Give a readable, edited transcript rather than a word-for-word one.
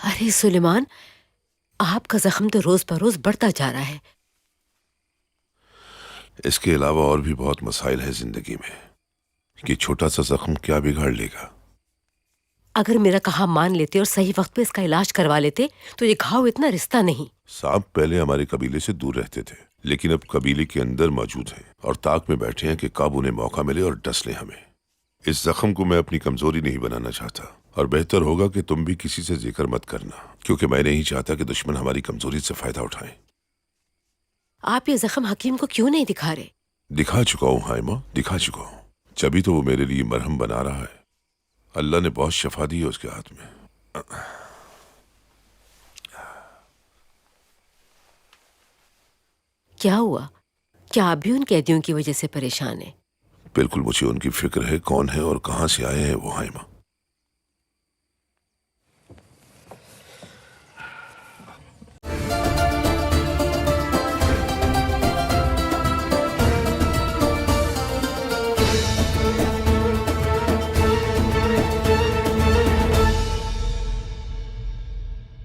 ارے سلیمان، آپ کا زخم تو روز بروز بڑھتا جا رہا ہے. اس کے علاوہ اور بھی بہت مسائل ہیں زندگی میں. کہ چھوٹا سا زخم کیا بگاڑ لے گا؟ اگر میرا کہا مان لیتے اور صحیح وقت پہ اس کا علاج کروا لیتے تو یہ گھاؤ اتنا رشتہ نہیں. سانپ پہلے ہمارے قبیلے سے دور رہتے تھے، لیکن اب قبیلے کے اندر موجود ہیں اور طاق میں بیٹھے ہیں کہ کب انہیں موقع ملے اور ڈس لیں ہمیں. اس زخم کو میں اپنی کمزوری نہیں بنانا چاہتا، اور بہتر ہوگا کہ تم بھی کسی سے ذکر مت کرنا، کیونکہ میں نہیں چاہتا کہ دشمن ہماری کمزوری سے فائدہ اٹھائیں. آپ یہ زخم حکیم کو کیوں نہیں دکھا رہے؟ دکھا چکا ہوں حائمہ، دکھا چکا ہوں. جبھی تو وہ میرے لیے مرہم بنا رہا ہے. اللہ نے بہت شفا دی ہے اس کے ہاتھ میں. کیا ہوا؟ کیا آپ بھی ان قیدیوں کی وجہ سے پریشان ہیں؟ بالکل مجھے ان کی فکر ہے، کون ہے اور کہاں سے آئے ہیں وہ حائمہ.